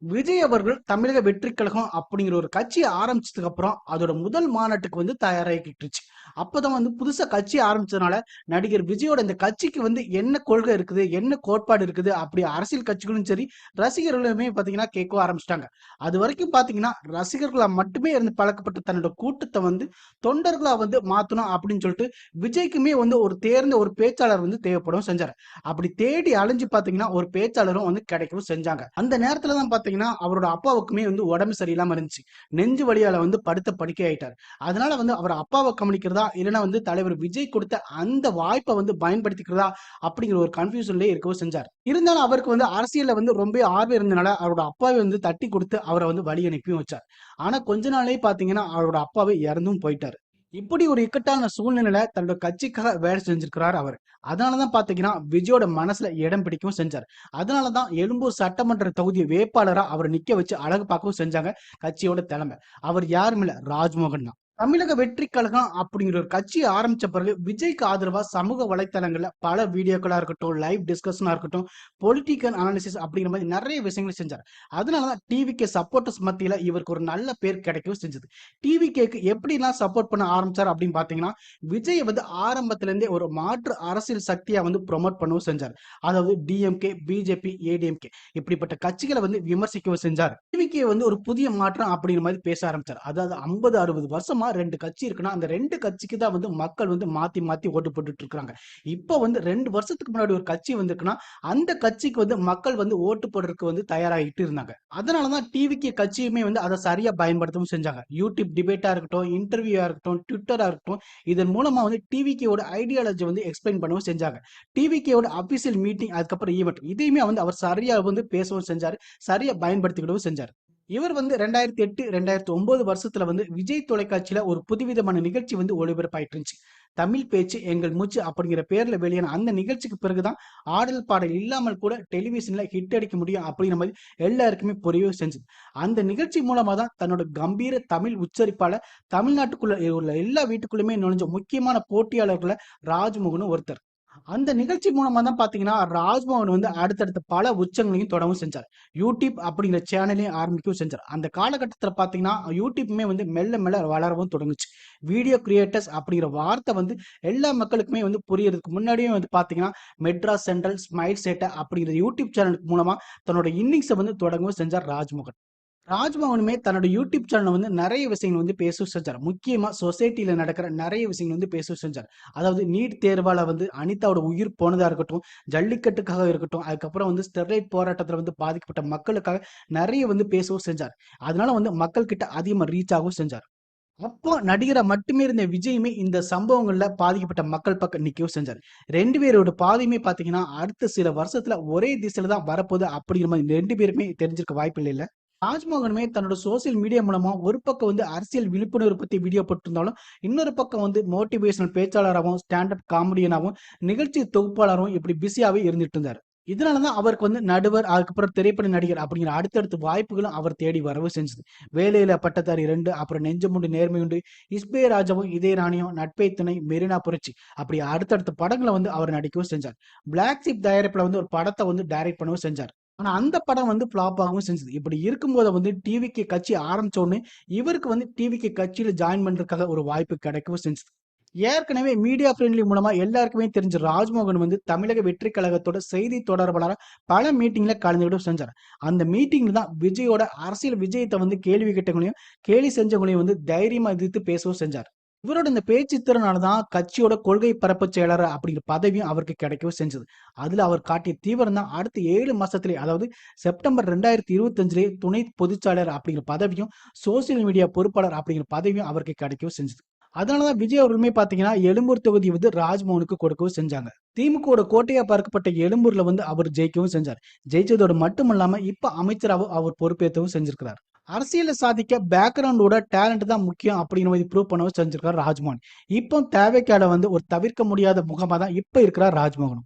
விஜய் அவர்கள் தமிழக வெற்றி கழகம் அப்படிங்கிற ஒரு கட்சியை ஆரம்பிச்சதுக்கு அப்புறம் அதோட முதல் மாநாட்டுக்கு தயாராகிட்டுருச்சு. அப்பதான் புதுசா கட்சி ஆரம்பிச்சதுனால நடிகர் விஜயோட இந்த கட்சிக்கு என்ன கொள்கை இருக்குது, என்ன கோட்பாடு இருக்குது, அப்படி அரசியல் கட்சிகளும் சரி, ரசிகர்களுமே பாத்தீங்கன்னா கேட்க ஆரம்பிச்சிட்டாங்க. அது வரைக்கும் பாத்தீங்கன்னா ரசிகர்களா மட்டுமே இருந்து பழக்கப்பட்ட தன்னோட கூட்டத்தை தொண்டர்களா மாத்தணும் அப்படின்னு சொல்லிட்டு விஜய்க்குமே ஒரு தேர்ந்த ஒரு பேச்சாளர் தேவைப்படும் செஞ்சாரு. அப்படி தேடி அலைஞ்சு பாத்தீங்கன்னா ஒரு பேச்சாளரும் கிடைக்கவும் செஞ்சாங்க. அந்த நேரத்துல தான் பாத்தீங்கன்னா அவரோட அப்பாவுக்குமே உடம்பு சரியில்லாம இருந்துச்சு. நெஞ்சு வலியால படுத்த படுக்கை ஆயிட்டாரு. அதனால அவர் அப்பாவை கவனிக்கிறதா இல்லைன்னா தலைவர் விஜய் கொடுத்த அந்த வாய்ப்பை பயன்படுத்திக்கிறதா அப்படிங்கிற ஒரு கன்ஃபியூஷன்லயே இருக்கவும் செஞ்சார். இருந்தாலும் அவருக்கு அரசியல்ல ரொம்ப ஆர்வம் இருந்தனால அவரோட அப்பாவை தட்டி கொடுத்து அவரை வழி அனுப்பியும் வச்சார். ஆனா கொஞ்ச நாளே பாத்தீங்கன்னா அவரோட அப்பாவை இறந்தும் போயிட்டாரு. இப்படி ஒரு இக்கட்டான சூழ்நிலையில தன்னோட கட்சிக்காக வேலை செஞ்சிருக்கிறார் அவர். அதனாலதான் பாத்தீங்கன்னா விஜயோட மனசுல இடம் பிடிக்கவும் செஞ்சார். அதனாலதான் எழும்பூர் சட்டமன்ற தொகுதி வேட்பாளரா அவர் நிக்க வச்சு அழகு பார்க்கவும் செஞ்சாங்க கட்சியோட தலைமை. அவர் யாரும் இல்ல, ராஜ்மோகன் தான். தமிழக வெற்றி கழகம் அப்படிங்கிற ஒரு கட்சி ஆரம்பிச்ச பிறகு விஜய்க்கு ஆதரவா சமூக வலைத்தளங்கள்ல பல வீடியோக்களா இருக்கட்டும், லைவ் டிஸ்கஷனா இருக்கட்டும், பொலிட்டிக்கல் அனாலிசிஸ் அப்படிங்கிற மாதிரி நிறைய விஷயங்களை செஞ்சார். அதனாலதான் டிவிகே சப்போர்டர்ஸ் மத்தியில இவருக்கு ஒரு நல்ல பேர் கிடைக்கவும் செஞ்சது. டிவிகேக்கு எப்படிலாம் சப்போர்ட் பண்ண ஆரம்பிச்சார் அப்படின்னு பாத்தீங்கன்னா, விஜய் ஆரம்பத்துல இருந்தே ஒரு மாற்று அரசியல் சக்தியா ப்ரொமோட் பண்ணவும் செஞ்சார். அதாவது டிஎம்கே, பிஜேபி, ஏடிஎம்கே இப்படிப்பட்ட கட்சிகளை விமர்சிக்கவும் செஞ்சார். டிவிகே ஒரு புதிய மாற்றம் அப்படிங்கிற மாதிரி பேச ஆரம்பிச்சார். அதாவது 50-60 வருஷமா 2 கட்சி இருக்குன்னா அந்த 2 கட்சிக்கு தான் மக்கள் மாத்தி மாத்தி ஓட்டு போட்டுட்டு இருக்காங்க. இப்போ 2 வருஷத்துக்கு முன்னாடி ஒரு கட்சி வந்திருக்குன்னா அந்த கட்சிக்கு மக்கள் ஓட்டு போடுறதுக்கு தயாராகிட்டு இருந்தாங்க. அதனாலதான் டிவிக்கு கட்சியுமே அதை சரியா பயன்படுத்தவும் செஞ்சாங்க. யூடியூப் டிபேட்டா இருக்கட்டும், இன்டர்வியூவா இருக்கட்டும், ட்விட்டரா இருக்கட்டும், இதன் மூலமா டிவிக்கோட ஐடியாலஜி எக்ஸ்பிளைன் பண்ணவும் செஞ்சாங்க. டிவிக்கோட அபிஷியல் மீட்டிங், அதுக்கப்புறம் ஈவெண்ட், இதையுமே அவர் சரியா பேசவும் செஞ்சாரு, சரியா பயன்படுத்திக்கிடவும் செஞ்சாரு. இவர் 2008 2009 வருஷத்துல விஜய் தொலைக்காட்சியில ஒரு புதுவிதமான நிகழ்ச்சி ஒளிபரப்பாயிட்டு இருந்துச்சு. தமிழ் பேச்சு எங்கள் மூச்சு அப்படிங்கிற பேர்ல வெளியான அந்த நிகழ்ச்சிக்கு பிறகுதான் ஆடல் பாடல் இல்லாமல் கூட டெலிவிஷன்ல ஹிட் அடிக்க முடியும் அப்படிங்கிற மாதிரி எல்லாருக்குமே புரியவும் செஞ்சது. அந்த நிகழ்ச்சி மூலமா தான் தன்னோட கம்பீர தமிழ் உச்சரிப்பால தமிழ்நாட்டுக்குள்ள உள்ள எல்லா வீட்டுக்குள்ளுமே நுழைஞ்ச முக்கியமான போட்டியாளர்கள ராஜ்மோகனும் ஒருத்தர். அந்த நிகழ்ச்சி மூலமா தான் பாத்தீங்கன்னா ராஜ்மோகன் அடுத்தடுத்த பல உச்சங்களையும் தொடவும் செஞ்சார். யூடியூப் அப்படிங்கிற சேனலையும் ஆரம்பிக்கவும் செஞ்சார். அந்த காலகட்டத்தில் பாத்தீங்கன்னா யூடியூப்மே மெல்ல மெல்ல வளரவும் தொடங்குச்சு. வீடியோ கிரியேட்டர்ஸ் அப்படிங்கிற வார்த்தை எல்லா மக்களுக்குமே புரியறதுக்கு முன்னாடியே பாத்தீங்கன்னா மெட்ராஸ் சென்ட்ரல், ஸ்மைல் சேட்டா அப்படிங்கிற யூடியூப் சேனலுக்கு மூலமா தன்னோட இன்னிங்ஸை தொடங்கவும் செஞ்சார் ராஜ்மோகன். ராஜ்மோகனுமே தன்னோட யூடியூப் சேனல் நிறைய விஷயங்கள் பேசவும் செஞ்சார். முக்கியமா சொசைட்டில நடக்கிற நிறைய விஷயங்கள் பேசவும் செஞ்சார். அதாவது நீட் தேர்வால அனிதாவோட உயிர் போனதா இருக்கட்டும், ஜல்லிக்கட்டுக்காக இருக்கட்டும், அதுக்கப்புறம் ஸ்டெர்லைட் போராட்டத்துல பாதிக்கப்பட்ட மக்களுக்காக நிறைய பேசவும் செஞ்சார். அதனால மக்கள் கிட்ட அதிகமா ரீச் ஆகவும் செஞ்சார். அப்போ நடிகரா மட்டுமே இருந்த விஜயுமே இந்த சம்பவங்கள்ல பாதிக்கப்பட்ட மக்கள் பக்கம் நிக்கவும் செஞ்சார். 2 பேரோட பாதையுமே பாத்தீங்கன்னா அடுத்த சில வருஷத்துல ஒரே திசையில தான் வரப்போகுது அப்படிங்கிற மாதிரி 2 பேருமே தெரிஞ்சிருக்க வாய்ப்பு இல்ல. ராஜ்மோகனுமே தன்னோட சோசியல் மீடியா மூலமா ஒரு பக்கம் அரசியல் விழிப்புணர்வு பத்தி வீடியோ போட்டிருந்தாலும், இன்னொரு பக்கம் மோட்டிவேஷனல் பேச்சாளராகவும், ஸ்டாண்டப் காமெடியனாகவும், நிகழ்ச்சி தொகுப்பாளராகவும் இப்படி பிஸியாவே இருந்துட்டு இருந்தார். இதனாலதான் அவருக்கு நடுவர், அதுக்கப்புறம் திரைப்பட நடிகர் அப்படிங்கிற அடுத்தடுத்த வாய்ப்புகளும் அவர் தேடி வரவும் செஞ்சது. வேலையில பட்டதாரி 2, அப்புறம் நெஞ்சமுண்டு நேர்மையுண்டு, இஸ்பே ராஜாவும் இதே ராணியும், நட்பை துணை, மெரினா புரட்சி அப்படி அடுத்தடுத்த படங்களை அவர் நடிக்கவும் செஞ்சார். பிளாக் ஷீப் தயாரிப்புல ஒரு படத்தை டைரக்ட் பண்ணவும் செஞ்சார். ஆனா அந்த படம் ஃபிளாப் ஆகவும் செஞ்சது. இப்படி இருக்கும்போது டிவிக்கு கட்சி ஆரம்பிச்ச உடனே இவருக்கு டிவிக்கு கட்சியில ஜாயின் பண்றதுக்காக ஒரு வாய்ப்பு கிடைக்கவும் செஞ்சது. ஏற்கனவே மீடியா ஃப்ரெண்ட்லி மூலமா எல்லாருக்குமே தெரிஞ்ச ராஜ்மோகன் தமிழக வெற்றி கழகத்தோட செய்தி தொடர்பாளரா பல மீட்டிங்ல கலந்துகிட்டு செஞ்சார். அந்த மீட்டிங்ல தான் விஜயோட அரசியல் விஜயத்தை கேள்வி கேட்டவங்களையும் கேலி செஞ்சவங்களையும் தைரியமா எதிர்த்து பேசவும் செஞ்சார். இவரோட இந்த பேச்சு திறனாலதான் கட்சியோட கொள்கை பரப்பு செயலர் அப்படிங்கிற பதவியும் அவருக்கு கிடைக்கவும் செஞ்சது. அதுல அவர் காட்டிய தீவிரம் தான் அடுத்த 7 மாசத்திலே, அதாவது செப்டம்பர் 2025 துணை பொதுச்சாளர் அப்படிங்கிற பதவியும், சோசியல் மீடியா பொறுப்பாளர் அப்படிங்கிற பதவியும் அவருக்கு கிடைக்கவும் செஞ்சது. அதனாலதான் விஜய் அவர்களுமே பாத்தீங்கன்னா எழும்பூர் தொகுதி ராஜ்மோகனுக்கு கொடுக்கவும் செஞ்சாங்க. திமுக கோட்டையா பார்க்கப்பட்ட எழும்பூர்ல அவர் ஜெயிக்கவும் செஞ்சார். ஜெயிச்சதோடு மட்டும் இல்லாம இப்ப அமைச்சராகவும் அவர் பொறுப்பேற்றவும் செஞ்சிருக்கிறார். அரசியல சாதிக்க பேக்ரவுண்டோட டேலண்ட் தான் முக்கியம் அப்படிங்கிற மாதிரி ப்ரூவ் பண்ணவும் செஞ்சிருக்காரு ராஜ்மோகன். இப்போ தேவைக்கான ஒரு தவிர்க்க முடியாத முகமா தான் இப்ப இருக்கிறார் ராஜ்மோகன்.